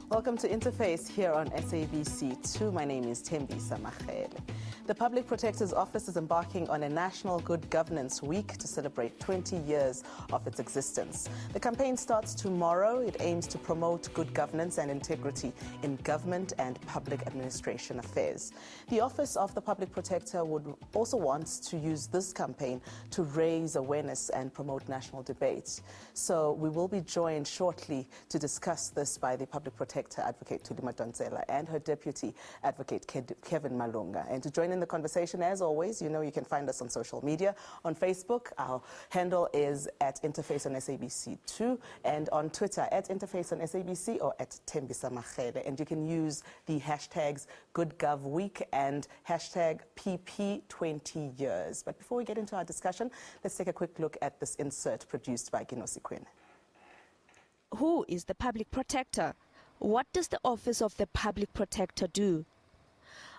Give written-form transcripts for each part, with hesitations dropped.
Welcome to Interface here on SABC2. My name is Thembisa Magele. The Public Protector's Office is embarking on a National Good Governance Week to celebrate 20 years of its existence. The campaign starts tomorrow. It aims to promote good governance and integrity in government and public administration affairs. The Office of the Public Protector would also want to use this campaign to raise awareness and promote national debate. So we will be joined shortly to discuss this by the Public Protector Advocate Thuli Madonsela and her Deputy Advocate Kevin Malunga. And to join in the conversation, as always, you know you can find us on social media. On Facebook, our handle is at Interface on SABC2, and on Twitter at Interface on SABC or at Thembisa Magele. And you can use the hashtags GoodGovWeek and hashtag PP20 years. But before we get into our discussion, let's take a quick look at this insert produced by Quinn. Who is the Public Protector? What does the Office of the Public Protector do?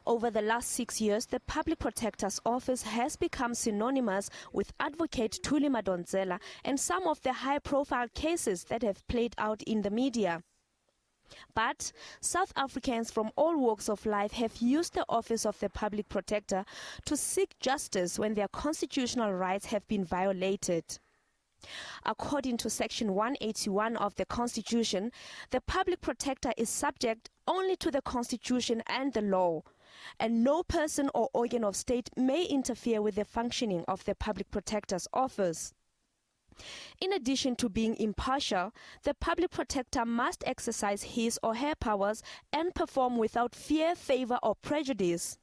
Over the last 6 years, the Public Protector's Office has become synonymous with Advocate Thuli Madonsela and some of the high-profile cases that have played out in the media. But South Africans from all walks of life have used the Office of the Public Protector to seek justice when their constitutional rights have been violated. According to Section 181 of the Constitution, the Public Protector is subject only to the Constitution and the law, and no person or organ of state may interfere with the functioning of the Public Protector's Office. In addition to being impartial, the Public Protector must exercise his or her powers and perform without fear, favor, or prejudice.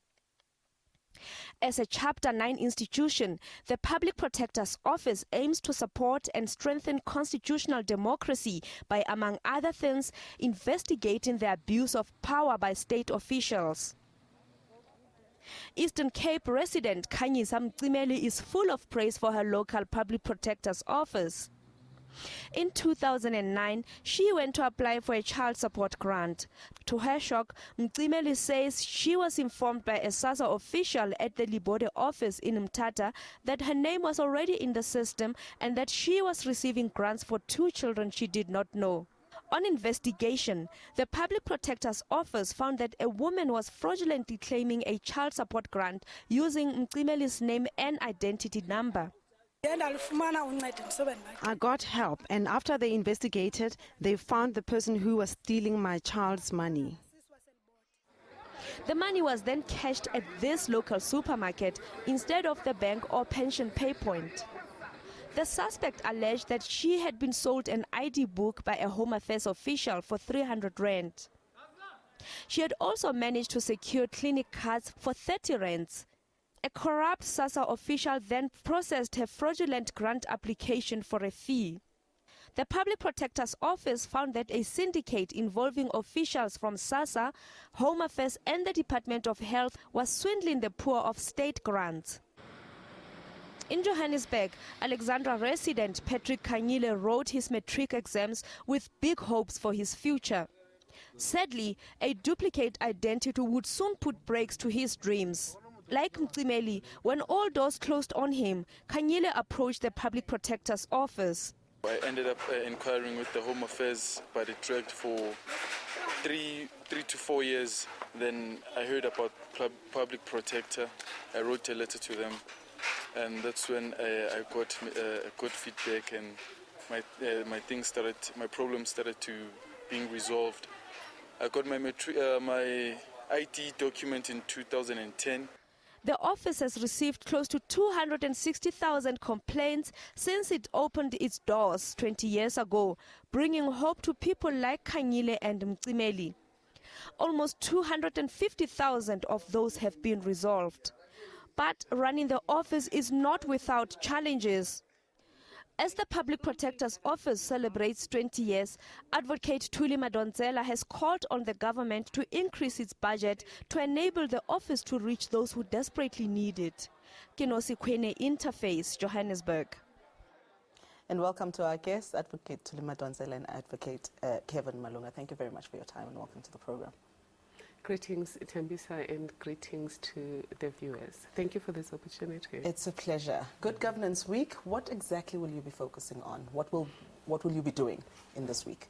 As a Chapter 9 institution, the Public Protector's Office aims to support and strengthen constitutional democracy by, among other things, investigating the abuse of power by state officials. Eastern Cape resident Khanyisa Mcimeli is full of praise for her local Public Protector's Office. In 2009, she went to apply for a child support grant. To her shock, Mcimeli says she was informed by a SASSA official at the Libode office in Mthatha that her name was already in the system and that she was receiving grants for 2 children she did not know. On investigation, the Public Protector's Office found that a woman was fraudulently claiming a child support grant using Mcimeli's name and identity number. I got help, and after they investigated, they found the person who was stealing my child's money. The money was then cashed at this local supermarket instead of the bank or pension pay point. The suspect alleged that she had been sold an ID book by a Home Affairs official for 300 rand. She had also managed to secure clinic cards for 30 rands. A corrupt SASSA official then processed her fraudulent grant application for a fee. The Public Protector's Office found that a syndicate involving officials from SASSA, Home Affairs and the Department of Health was swindling the poor of state grants. In Johannesburg, Alexandra resident Patrick Kanyile wrote his matric exams with big hopes for his future. Sadly, a duplicate identity would soon put brakes to his dreams. Like Mcimeli, when all doors closed on him, Kanyile approached the Public Protector's Office. I ended up inquiring with the Home Affairs, but it dragged for three to 4 years. Then I heard about Public Protector. I wrote a letter to them, and that's when I got good feedback, and my problems started to being resolved. I got my ID document in 2010. The office has received close to 260,000 complaints since it opened its doors 20 years ago, bringing hope to people like Kanyile and Mcimeli. Almost 250,000 of those have been resolved. But running the office is not without challenges. As the Public Protector's Office celebrates 20 years, Advocate Thuli Madonsela has called on the government to increase its budget to enable the office to reach those who desperately need it. Kenosi Interface, Johannesburg. And welcome to our guests, Advocate Thuli Madonsela and Advocate Kevin Malunga. Thank you very much for your time and welcome to the program. Greetings, Thembisa, and greetings to the viewers. Thank you for this opportunity. It's a pleasure. Good Governance Week, what exactly will you be focusing on? What will you be doing in this week?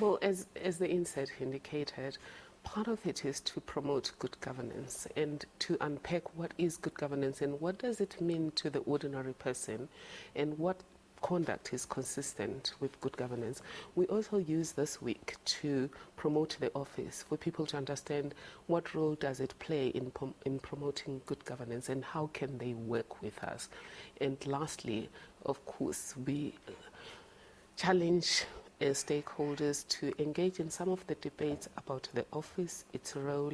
Well, as the inset indicated, part of it is to promote good governance and to unpack what is good governance and what does it mean to the ordinary person and what conduct is consistent with good governance. We also use this week to promote the office for people to understand what role does it play in promoting good governance and how can they work with us. And lastly, of course, we challenge stakeholders to engage in some of the debates about the office, its role,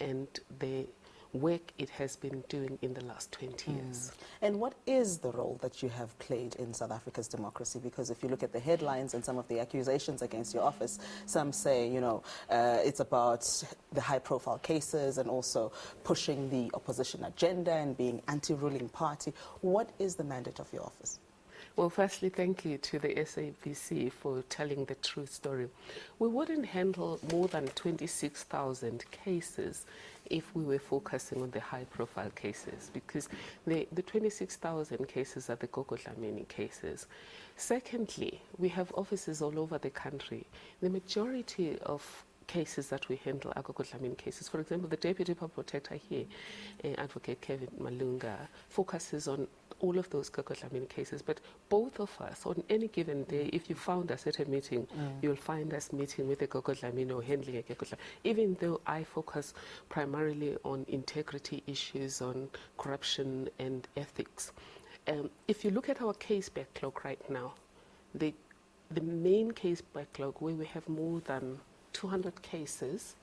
and the work it has been doing in the last 20 years. And what is the role that you have played in South Africa's democracy? Because if you look at the headlines and some of the accusations against your office, some say, you know, it's about the high-profile cases and also pushing the opposition agenda and being anti-ruling party. What is the mandate of your office? Well, firstly, thank you to the SABC for telling the true story. We wouldn't handle more than 26,000 cases if we were focusing on the high-profile cases, because the 26,000 cases are the Gogo Dlamini cases. Secondly, we have offices all over the country. The majority of cases that we handle are Gogo Dlamini cases. For example, the Deputy Public Protector here, Advocate Kevin Malunga, focuses on all of those Gogo Dlamini cases, but both of us, on any given day, if you found us at a meeting, you'll find us meeting with a Gogo Dlamini or handling a Gogo Dlamini, even though I focus primarily on integrity issues, on corruption and ethics. If you look at our case backlog right now, the main case backlog where we have more than 200 cases,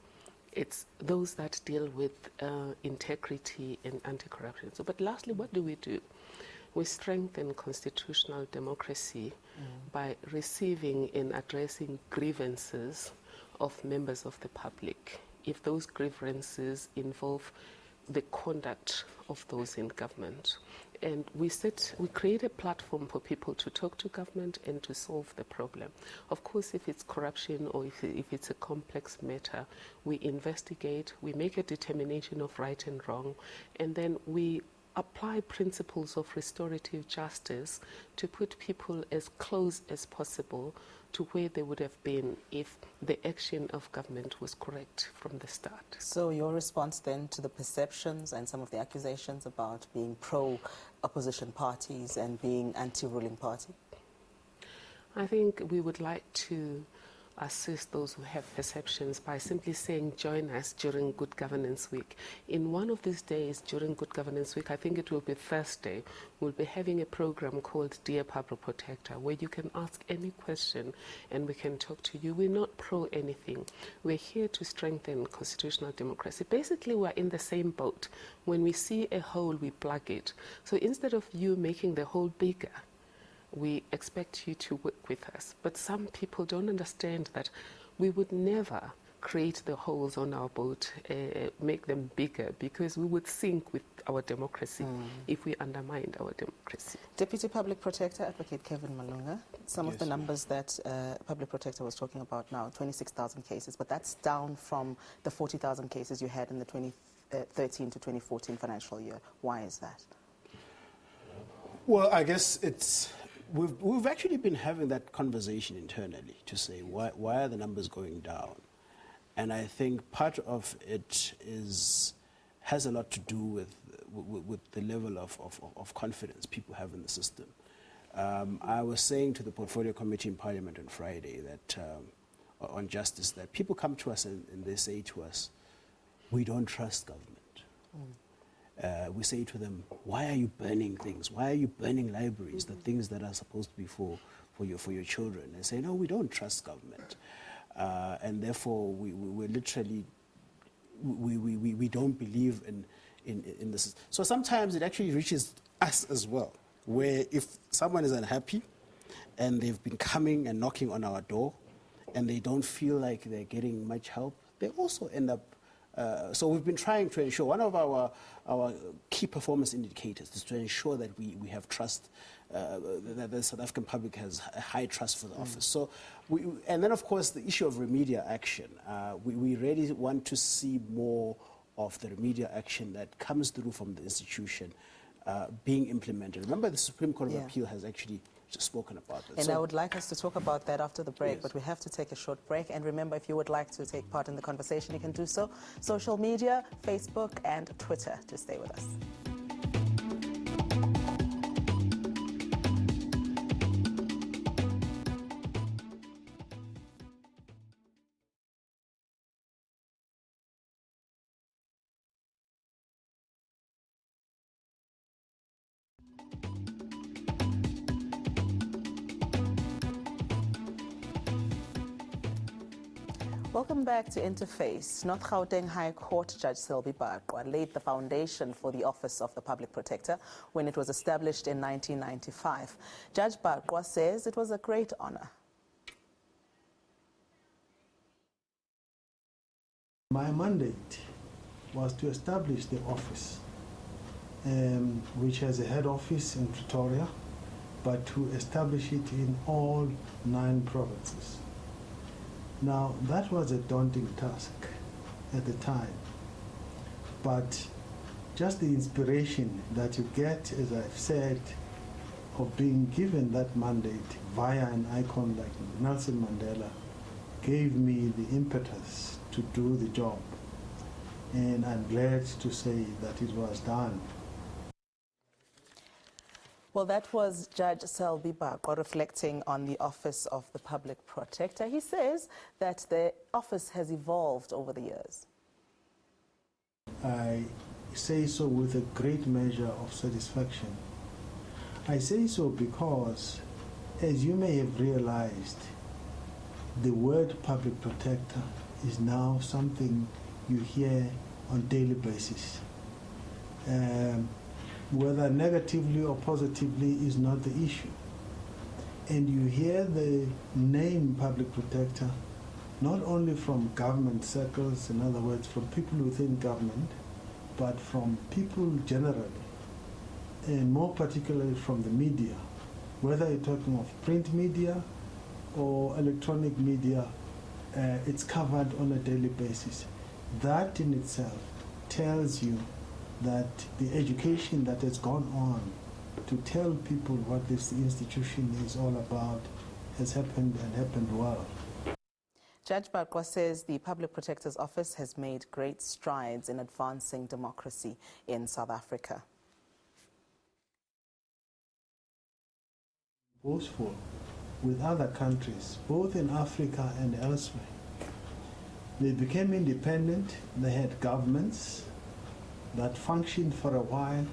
it's those that deal with integrity and anti-corruption. So, but lastly, what do? We strengthen constitutional democracy by receiving and addressing grievances of members of the public, if those grievances involve the conduct of those in government. And we create a platform for people to talk to government and to solve the problem. Of course, if it's corruption or if it's a complex matter, we investigate, we make a determination of right and wrong, and then we apply principles of restorative justice to put people as close as possible to where they would have been if the action of government was correct from the start. So your response then to the perceptions and some of the accusations about being pro-opposition parties and being anti-ruling party? I think we would like to assist those who have perceptions by simply saying join us during Good Governance Week. In one of these days during Good Governance Week, I think it will be Thursday, we'll be having a program called Dear Public Protector, where you can ask any question and we can talk to you. We're not pro anything. We're here to strengthen constitutional democracy. Basically, we're in the same boat. When we see a hole, we plug it. So instead of you making the hole bigger, we expect you to work with us. But some people don't understand that we would never create the holes on our boat, make them bigger, because we would sink with our democracy if we undermined our democracy. Deputy Public Protector, Advocate Kevin Malunga, some of the numbers that Public Protector was talking about now, 26,000 cases, but that's down from the 40,000 cases you had in the 2013 to 2014 financial year. Why is that? Well, I guess it's... We've actually been having that conversation internally to say why are the numbers going down, and I think part of it has a lot to do with the level of confidence people have in the system. I was saying to the Portfolio Committee in Parliament on Friday that on justice that people come to us and they say to us, we don't trust government. We say to them, why are you burning things? Why are you burning libraries, the things that are supposed to be for your children? They say, no, we don't trust government. And therefore, we literally, we don't believe in this. So sometimes it actually reaches us as well, where if someone is unhappy and they've been coming and knocking on our door and they don't feel like they're getting much help, they also end up. So we've been trying to ensure, one of our key performance indicators is to ensure that we have trust, that the South African public has a high trust for the office. So and then of course the issue of remedial action. We really want to see more of the remedial action that comes through from the institution being implemented. Remember, the Supreme Court of Appeal has actually spoken about that. And So I would like us to talk about that after the break, Yes. but we have to take a short break. And remember, if you would like to take part in the conversation, you can do so. Social media, Facebook and Twitter to stay with us. Welcome back to Interface. North Gauteng High Court Judge Thuli Madonsela laid the foundation for the Office of the Public Protector when it was established in 1995. Judge Madonsela says it was a great honor. My mandate was to establish the office, which has a head office in Pretoria, but to establish it in all 9 provinces. Now, that was a daunting task at the time, but just the inspiration that you get, as I've said, of being given that mandate via an icon like Nelson Mandela gave me the impetus to do the job. And I'm glad to say that it was done. Well, that was Judge Thuli Madonsela reflecting on the Office of the Public Protector. He says that the office has evolved over the years. I say so with a great measure of satisfaction. I say so because, as you may have realized, the word public protector is now something you hear on a daily basis. Whether negatively or positively is not the issue. And you hear the name public protector not only from government circles, in other words, from people within government, but from people generally, and more particularly from the media, whether you're talking of print media or electronic media, it's covered on a daily basis. That in itself tells you that the education that has gone on to tell people what this institution is all about has happened and happened well. Judge Madonsela says the Public Protector's Office has made great strides in advancing democracy in South Africa. Boastful with other countries, both in Africa and elsewhere. They became independent, they had governments that functioned for a while,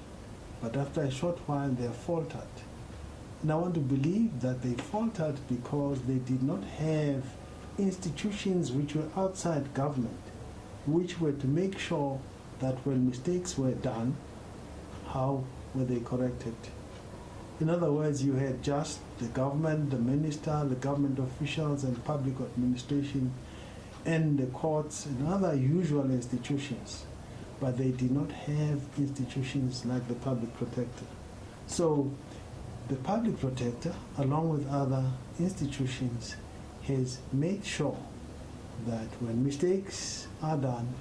but after a short while they faltered. And I want to believe that they faltered because they did not have institutions which were outside government, which were to make sure that when mistakes were done, how were they corrected? In other words, you had just the government, the minister, the government officials and public administration and the courts and other usual institutions, but they did not have institutions like the public protector. So the public protector, along with other institutions, has made sure that when mistakes are done,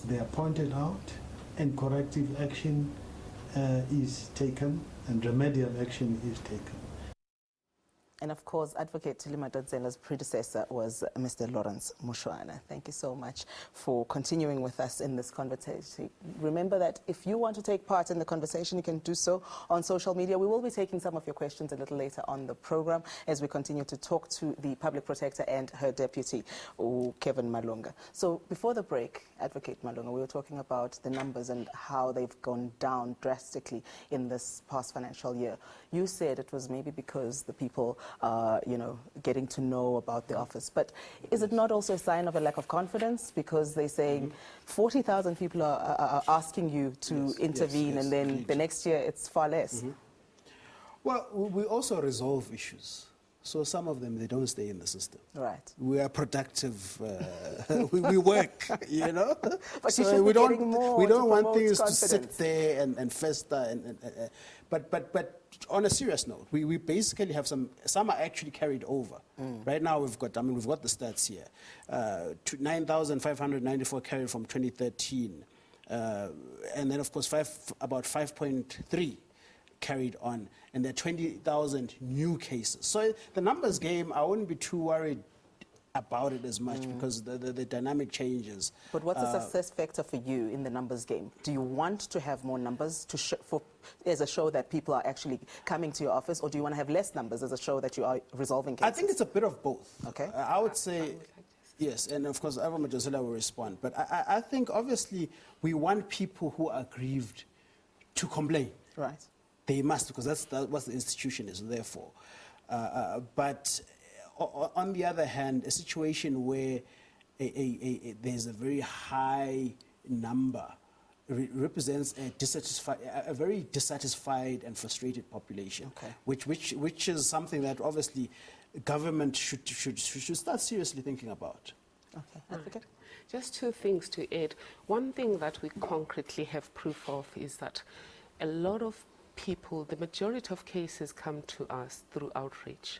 they are pointed out and corrective action is taken and remedial action is taken. And of course, Advocate Thuli Madonsela's predecessor was Mr. Lawrence Mushwana. Thank you so much for continuing with us in this conversation. Remember that if you want to take part in the conversation, you can do so on social media. We will be taking some of your questions a little later on the program as we continue to talk to the Public Protector and her deputy, Kevin Malunga. So before the break, Advocate Malunga, we were talking about the numbers and how they've gone down drastically in this past financial year. You said it was maybe because the people getting to know about the office. But is it not also a sign of a lack of confidence? Because they're saying 40,000 people are asking you to intervene, and then indeed, the next year it's far less. Well, we also resolve issues. So some of them, they don't stay in the system. Right. We are productive. We work, you know. But so you should we be don't, getting more we don't want things confidence to sit there and fester. But on a serious note, we basically have some are actually carried over. Right now we've got the stats here. 9,594 carried from 2013. And then of course about 5.3 carried on, and there are 20,000 new cases. So the numbers game, I wouldn't be too worried about it as much because the dynamic changes. But what's the success factor for you in the numbers game? Do you want to have more numbers to as a show that people are actually coming to your office, or do you want to have less numbers as a show that you are resolving cases? I think it's a bit of both. Okay. I would say, yes, and of course, Thuli Madonsela will respond. But I think, obviously, we want people who are aggrieved to complain. Right. They must, because that's what the institution is there for. But on the other hand, a situation where there's a very high number represents a very dissatisfied and frustrated population, okay. which is something that obviously government should start seriously thinking about. Okay, Advocate? Just two things to add. One thing that we concretely have proof of is that a lot of people, the majority of cases come to us through outreach.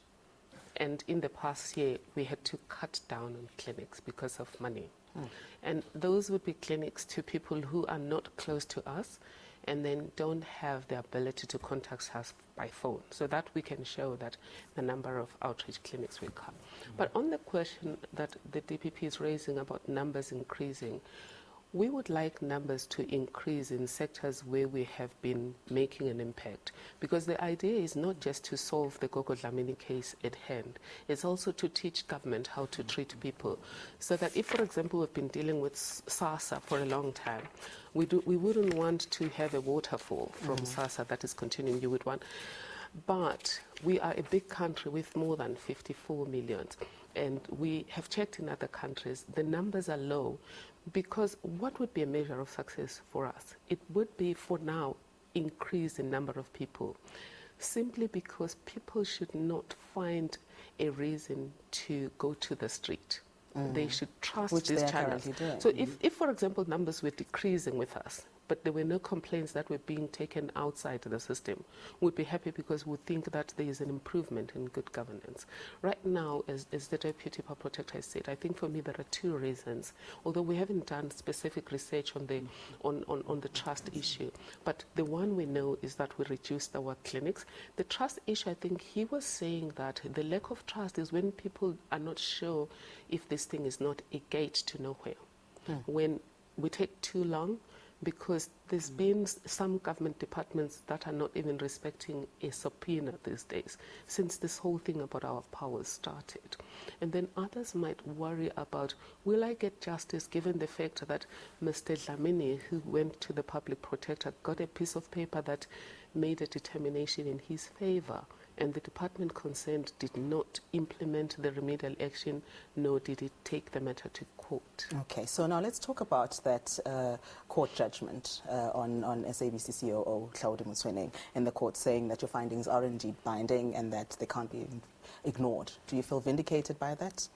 And in the past year, we had to cut down on clinics because of money. And those would be clinics to people who are not close to us and then don't have the ability to contact us by phone, so that we can show that the number of outreach clinics will come. But on the question that the DPP is raising about numbers increasing, we would like numbers to increase in sectors where we have been making an impact, because the idea is not just to solve the Gogo Dlamini case at hand, it's also to teach government how to treat people. So that if, for example, we've been dealing with SASA for a long time, we wouldn't want to have a waterfall from SASA that is continuing. You would want, but we are a big country with more than 54 million, and we have checked in other countries, the numbers are low. Because what would be a measure of success for us? It would be, for now, increase the number of people, simply because people should not find a reason to go to the street. They should trust these channels. So if, for example, numbers were decreasing with us, but there were no complaints that were being taken outside the system, we'd be happy because we think that there is an improvement in good governance. Right now, as the Deputy Public Protector has said, I think for me there are two reasons, although we haven't done specific research on the trust issue. But the one we know is that we reduced our clinics. The trust issue, I think he was saying that the lack of trust is when people are not sure if this thing is not a gate to nowhere. When we take too long, because there's been some government departments that are not even respecting a subpoena these days, since this whole thing about our powers started. And then others might worry about, will I get justice given the fact that Mr. Dlamini, who went to the public protector, got a piece of paper that made a determination in his favor, and the department concerned did not implement the remedial action, nor did it take the matter to court. Okay, so now let's talk about that court judgment on SABC COO Thuli Madonsela, and the court saying that your findings are indeed binding and that they can't be ignored. Do you feel vindicated by that?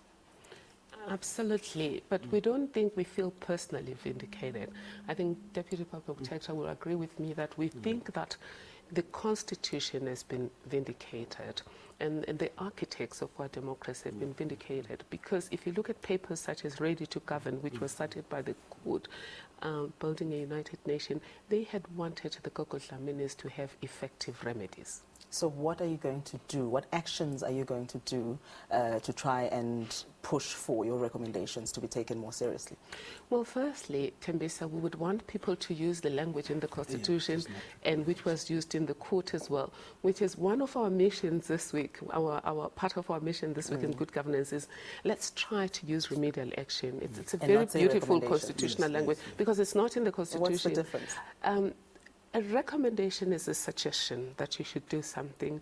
Absolutely, but we don't think we feel personally vindicated. I think Deputy Public Protector will agree with me that we think that the Constitution has been vindicated, and the architects of our democracy have been vindicated, because if you look at papers such as Ready to Govern, which was cited by the court, Building a United Nation, they had wanted the Gogo Dlaminis to have effective remedies. So what are you going to do? What actions are you going to do to try and push for your recommendations to be taken more seriously? Well, firstly, Tembisa, we would want people to use the language in the Constitution, and which was used in the court as well, which is one of our missions this week. Our part of our mission this week in good governance is, let's try to use remedial action. It's a very beautiful constitutional language, because it's not in the Constitution. What's the difference? A recommendation is a suggestion that you should do something.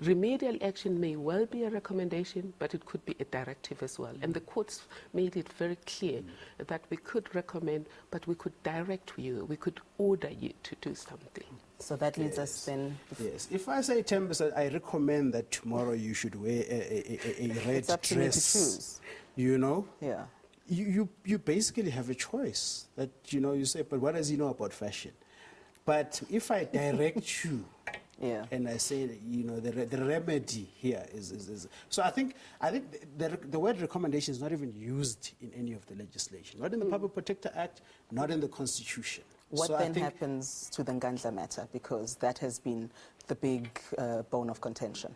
Remedial action may well be a recommendation, but it could be a directive as well. And the courts made it very clear that we could recommend, but we could direct you, we could order you to do something. So that leads us then... Yes. If I say, Tembisa, I recommend that tomorrow you should wear a red it's up to dress. me to choose. You know? Yeah. You basically have a choice that, you say, but what does he know about fashion? But if I direct you, and I say, the remedy here is so I think the word recommendation is not even used in any of the legislation, not in the Public Protector Act, not in the Constitution. What So I then think- happens to the Ngandla matter? Because that has been the big bone of contention.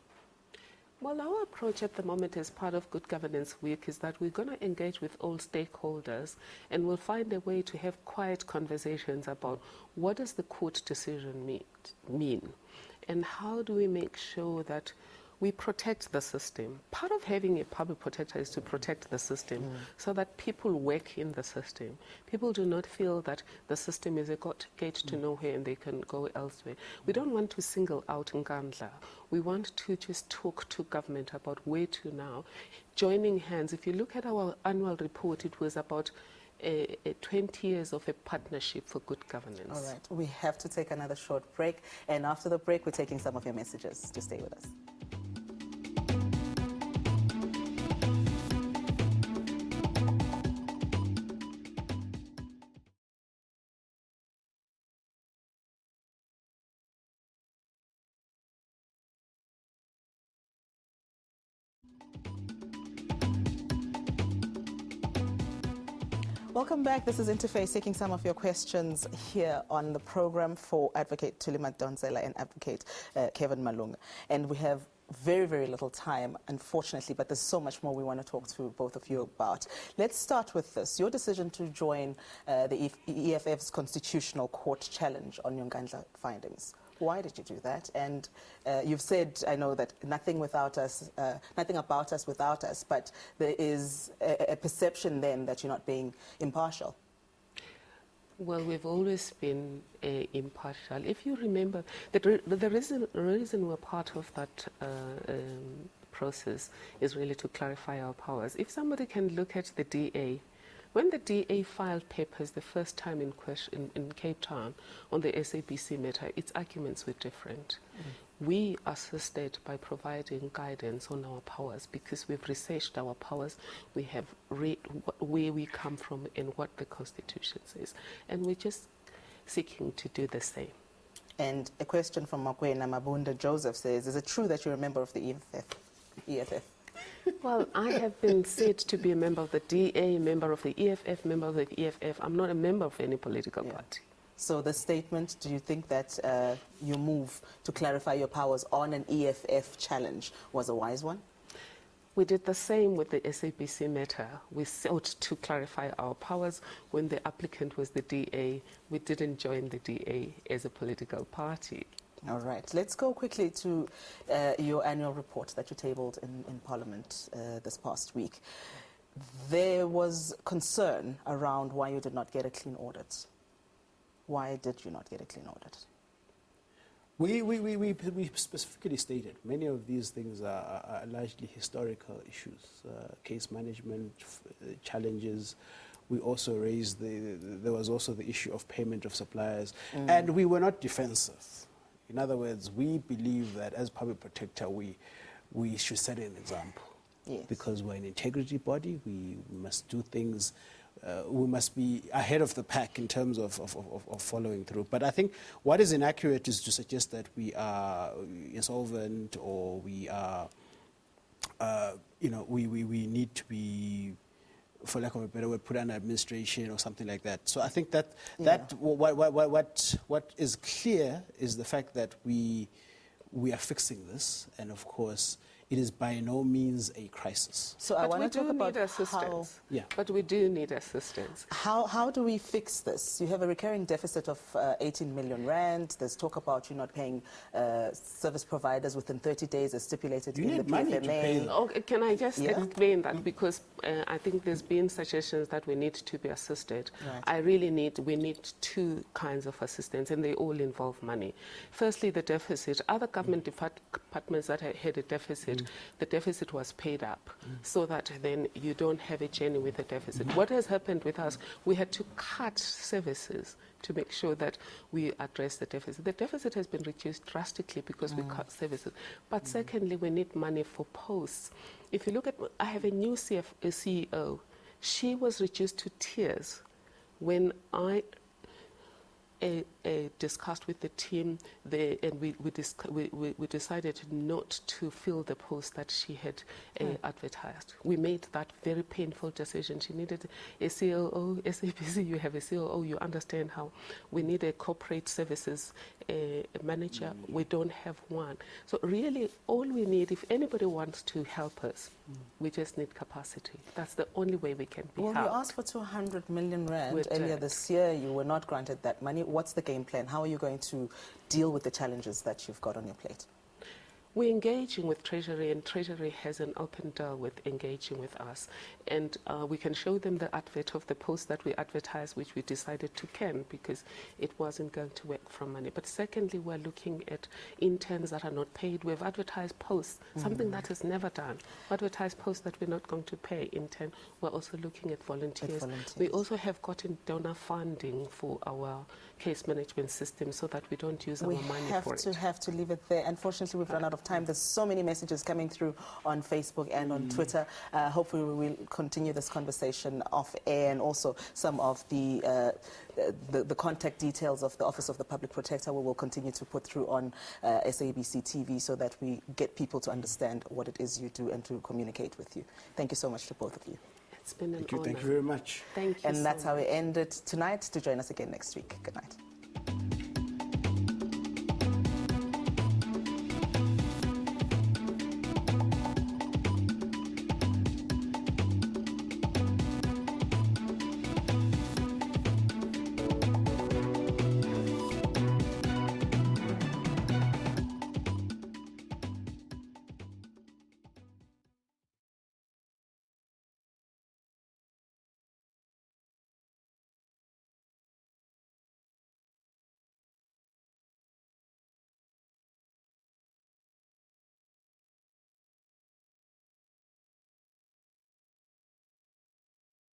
Well, our approach at the moment as part of Good Governance Week is that we're going to engage with all stakeholders and we'll find a way to have quiet conversations about what does the court decision mean and how do we make sure that we protect the system. Part of having a public protector is to protect the system so that people work in the system. People do not feel that the system is a gate to nowhere and they can go elsewhere. We don't want to single out Nkandla. We want to just talk to government about where to now. Joining hands. If you look at our annual report, it was about 20 years of a partnership for good governance. All right, we have to take another short break. And after the break, we're taking some of your messages. Just stay with us. Welcome back. This is Interface, taking some of your questions here on the program for Advocate Thuli Madonsela and Advocate Kevin Malunga. And we have very, very little time, unfortunately, but there's so much more we want to talk to both of you about. Let's start with this. Your decision to join the EFF's Constitutional Court challenge on your Nkandla findings. Why did you do that? And you've said, I know, that nothing about us without us, but there is a perception then that you're not being impartial. Well, we've always been impartial. If you remember, the reason we're part of that process is really to clarify our powers. If somebody can look at the DA, when the DA filed papers the first time in Cape Town on the SABC matter, its arguments were different. We assisted by providing guidance on our powers because we've researched our powers, we have read where we come from and what the Constitution says, and we're just seeking to do the same. And a question from Makwena Mabunda Joseph says, is it true that you're a member of the EFF? Well, I have been said to be a member of the DA, member of the EFF, member of the EFF. I'm not a member of any political party. So the statement, do you think that your move to clarify your powers on an EFF challenge was a wise one? We did the same with the SABC matter. We sought to clarify our powers. When the applicant was the DA, we didn't join the DA as a political party. All right. Let's go quickly to your annual report that you tabled in Parliament this past week. There was concern around why you did not get a clean audit. Why did you not get a clean audit? We specifically stated many of these things are largely historical issues, case management challenges. We also raised there was also the issue of payment of suppliers, and we were not defensive. In other words, we believe that as public protector, we should set an example. Yes. Because we're an integrity body, we must do things, we must be ahead of the pack in terms of following through. But I think what is inaccurate is to suggest that we are insolvent or we are, we need to be, for lack of a better word, put under administration or something like that. So I think that what is clear is the fact that we are fixing this, and of course, it is by no means a crisis. So I want to talk about assistance. Yeah. But we do need assistance. How do we fix this? You have a recurring deficit of 18 million rand. There's talk about you not paying service providers within 30 days as stipulated in the PFMA. Okay, can I just explain that? Because I think there's been suggestions that we need to be assisted. Right. We need two kinds of assistance, and they all involve money. Firstly, the deficit. Other government departments that had a deficit, the deficit was paid up so that then you don't have a journey with a deficit. What has happened with us, we had to cut services to make sure that we address the deficit. The deficit has been reduced drastically because we cut services. But secondly, we need money for posts. If you look at, I have a new CEO. She was reduced to tears when a discussed with the team, and we decided not to fill the post that she had advertised. We made that very painful decision. She needed a COO, SABC, you have a COO, you understand how we need a corporate services manager. We don't have one. So really all we need, if anybody wants to help us, we just need capacity. That's the only way we can be helped. Well, you asked for 200 million rand earlier this year. You were not granted that money. What's the game plan? How are you going to deal with the challenges that you've got on your plate? We're engaging with Treasury, and Treasury has an open door with engaging with us. And we can show them the advert of the post that we advertised, which we decided to can because it wasn't going to work from money. But secondly, we're looking at interns that are not paid. We've advertised posts, something that is never done. Advertised posts that we're not going to pay intern. We're also looking at volunteers. We also have gotten donor funding for our case management system so that we don't use our money for it. We have to leave it there. Unfortunately, we've run out of time. There's so many messages coming through on Facebook and on Twitter. Hopefully we will continue this conversation off air, and also some of the contact details of the Office of the Public Protector we will continue to put through on SABC TV so that we get people to understand what it is you do and to communicate with you. Thank you so much to both of you. It's been an honor. Thank you very much. Thank you. And that's how we end it tonight. To join us again next week. Good night.